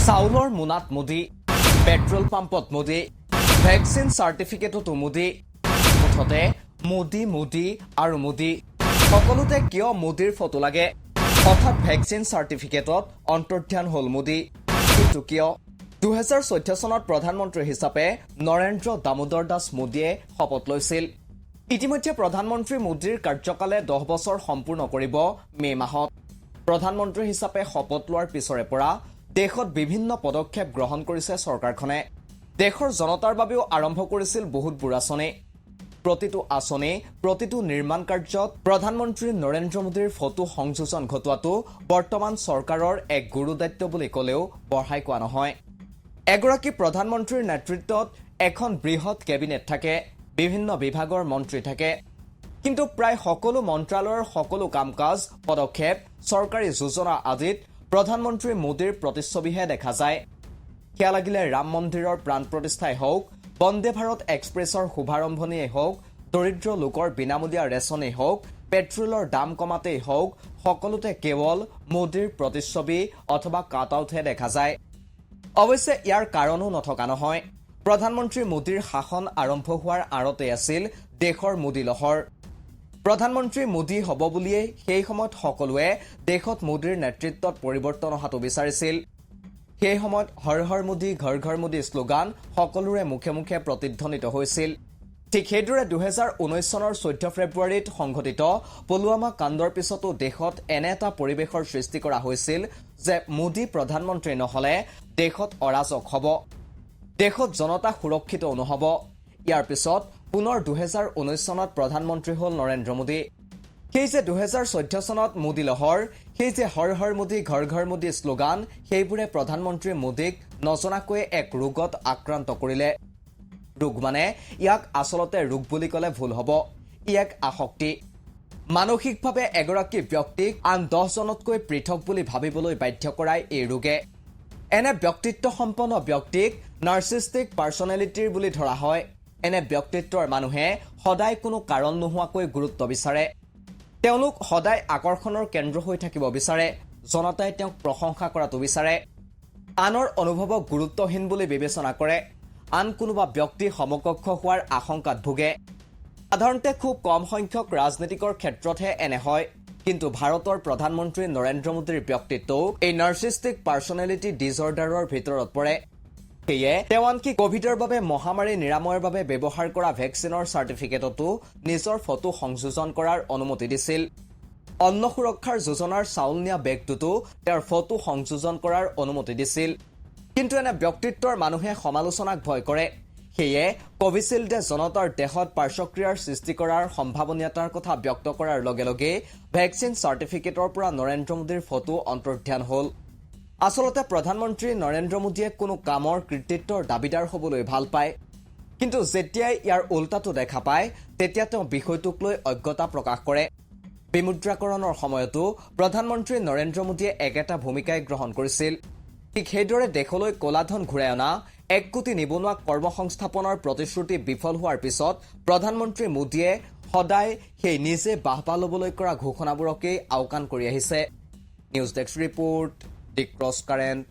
চাউলৰ মোনাত Modi, petrol পাম্পত Modi, vaccine চাৰ্টিফিকেটতো Modi, মুঠতে মোদী মোদী আৰু মোদী। সকলোতে কিয় মোদীৰ ফটো লাগে? হঠাৎ ভেকচিন চাৰ্টিফিকেটত অন্তৰ্ধান হ'ল মোদী। কিন্তু কিয়? 2014 চনত প্ৰধানমন্ত্ৰী হিচাপে নৰেন্দ্ৰ দামোদৰ দাস মোদীয়ে শপত লৈছিল। ইতিমধ্যে প্ৰধানমন্ত্ৰী মোদীৰ কাৰ্যকালে 10 বছৰ সম্পূৰ্ণ কৰিব মে মাহত। প্ৰধানমন্ত্ৰী হিচাপে শপত লোৱাৰ পিছৰে পৰা দেশত বিভিন্ন পদক্ষেপ গ্ৰহণ কৰিছে চৰকাৰখনে। দেশৰ জনতাৰ বাবেও আৰম্ভ কৰিছিল বহুতবোৰ আঁচনি। প্ৰতিটো আঁচনি, প্ৰতিটো নিৰ্মাণ কাৰ্যত প্ৰধানমন্ত্ৰী নৰেন্দ্ৰ মোদীৰ ফটো সংযোজন ঘটোৱাটো বৰ্তমান চৰকাৰৰ এক গুৰুদায়িত্ব বুলি ক'লেও বঢ়াই কোৱা নহয়। এগৰাকী প্ৰধানমন্ত্ৰীৰ নেতৃত্বত এখন বৃহৎ কেবিনেট থাকে, বিভিন্ন বিভাগৰ মন্ত্ৰী থাকে। কিন্তু প্ৰায় সকলো মন্ত্ৰালয়ৰ সকলো কাম কাজ, পদক্ষেপ, চৰকাৰী যোজনা আদিত প্ৰধানমন্ত্ৰী মোদীৰ প্ৰতিচ্ছবিহে দেখা যায়। সেয়া লাগিলে ৰাম মন্দিৰৰ প্ৰাণ প্ৰতিষ্ঠাই হওক, বন্দে ভাৰত এক্সপ্ৰেছৰ শুভাৰম্ভণিয়েই হওক, দৰিদ্ৰ লোকৰ বিনামূলীয়া ৰেচনেই হওক, পেট্ৰলৰ দাম কমাতেই হওক, সকলোতে কেৱল মোদীৰ প্ৰতিচ্ছবি অথবা কাটআউটহে দেখা যায়। অৱশ্যে ইয়াৰ কাৰণো নথকা নহয়। প্ৰধানমন্ত্ৰী মোদীৰ শাসন আৰম্ভ হোৱাৰ আঁৰতে আছিল দেশৰ মোদী লহৰ। প্ৰধানমন্ত্ৰী মোদী হ'ব বুলিয়েই সেই সময়ত সকলোৱে দেশত মোদীৰ নেতৃত্বত পৰিৱৰ্তন অহাটো বিচাৰিছিল। সেই সময়ত হৰ হৰ মোদী ঘৰ ঘৰ মোদী শ্লোগান সকলোৰে মুখে মুখে প্ৰতিধ্বনিত হৈছিল। ঠিক সেইদৰে 2019 চনৰ 14 ফেব্ৰুৱাৰীত সংঘটিত পুলৱামা কাণ্ডৰ পিছতো দেশত এনে এটা পৰিৱেশৰ সৃষ্টি কৰা হৈছিল যে মোদী প্ৰধানমন্ত্ৰী নহলে দেশত অৰাজক হ'ব, দেশত জনতা সুৰক্ষিত নহ'ব। ইয়াৰ পিছত পুনৰ 2019 চনত প্ৰধানমন্ত্ৰী হ'ল নৰেন্দ্ৰ মোদী। সেই যে 2014 চনত মোদী লহৰ, সেই যে হৰ হৰ মোদী ঘৰ ঘৰ মোদী শ্লোগান, সেইবোৰে প্ৰধানমন্ত্ৰী মোদীক নজনাকৈয়ে এক ৰোগত আক্ৰান্ত কৰিলে। ৰোগ মানে ইয়াক আচলতে ৰোগ বুলি ক'লে ভুল হ'ব। ই এক আসক্তি। মানসিকভাৱে এগৰাকী ব্যক্তিক আন 10জনতকৈ পৃথক বুলি ভাবিবলৈ বাধ্য কৰাই এই ৰোগে। এনে ব্যক্তিত্বসম্পন্ন ব্যক্তিক নাৰ্চিষ্টিক পাৰ্চনেলিটিৰ বুলি ধৰা হয়। এনে ব্যক্তিত্বৰ মানুহে সদায় কোনো কাৰণ নোহোৱাকৈ গুৰুত্ব বিচাৰে। তেওঁলোক সদায় আকৰ্ষণৰ কেন্দ্ৰ হৈ থাকিব বিচাৰে। জনতাই তেওঁক প্ৰশংসা কৰাটো বিচাৰে। আনৰ অনুভৱক গুৰুত্বহীন বুলি বিবেচনা কৰে। আন কোনোবা ব্যক্তি সমকক্ষ হোৱাৰ আশংকাত ভোগে। সাধাৰণতে খুব কম সংখ্যক ৰাজনীতিকৰ ক্ষেত্ৰতহে এনে হয়। কিন্তু ভাৰতৰ প্ৰধানমন্ত্ৰী নৰেন্দ্ৰ মোদীৰ ব্যক্তিত্বও এই নাৰ্চিষ্টিক পাৰ্চনেলিটি ডিজৰ্ডাৰৰ ভিতৰত পৰে। সেয়ে তেওঁ আনকি কভিডৰ বাবে মহামাৰী নিৰাময়ৰ বাবে ব্যৱহাৰ কৰা ভেকচিনৰ চাৰ্টিফিকেটতো নিজৰ ফটো সংযোজন কৰাৰ অনুমতি দিছিল। অন্ন সুৰক্ষাৰ যোজনাৰ চাউল নিয়া বেগটোতো তেওঁৰ ফটো সংযোজন কৰাৰ অনুমতি দিছিল। কিন্তু এনে ব্যক্তিত্বৰ মানুহে সমালোচনাক ভয় কৰে। সেয়ে কোভিচিল্ডে জনতাৰ দেহত পাৰ্শ্বক্ৰিয়াৰ সৃষ্টি কৰাৰ সম্ভাৱনীয়তাৰ কথা ব্যক্ত কৰাৰ লগে লগে ভেকচিন চাৰ্টিফিকেটৰ পৰা নৰেন্দ্ৰ মোদীৰ ফটো অন্তৰ্ধান হ'ল। আচলতে প্ৰধানমন্ত্ৰী নৰেন্দ্ৰ মোদীয়ে কোনো কামৰ কৃতিত্বৰ দাবীদাৰ হ'বলৈ ভাল পায়। কিন্তু যেতিয়াই ইয়াৰ উল্টাটো দেখা পায়, তেতিয়া তেওঁ বিষয়টোক লৈ অজ্ঞতা প্ৰকাশ কৰে। বিমুদ্ৰাকৰণৰ সময়তো প্ৰধানমন্ত্ৰী নৰেন্দ্ৰ মোদীয়ে একেটা ভূমিকাই গ্ৰহণ কৰিছিল। ঠিক সেইদৰে দেশলৈ ক'লাধন ঘূৰাই অনা, 1 কোটি নিবনুৱাক কৰ্মসংস্থাপনৰ প্ৰতিশ্ৰুতি বিফল হোৱাৰ পিছত প্ৰধানমন্ত্ৰী মোদীয়ে সদায় সেই নিজে বাহবা ল'বলৈ কৰা ঘোষণাবোৰকেই আওকাণ কৰি আহিছে। নিউজ ডেস্ক ৰিপৰ্ট, দি ক্ৰছ কাৰেণ্ট।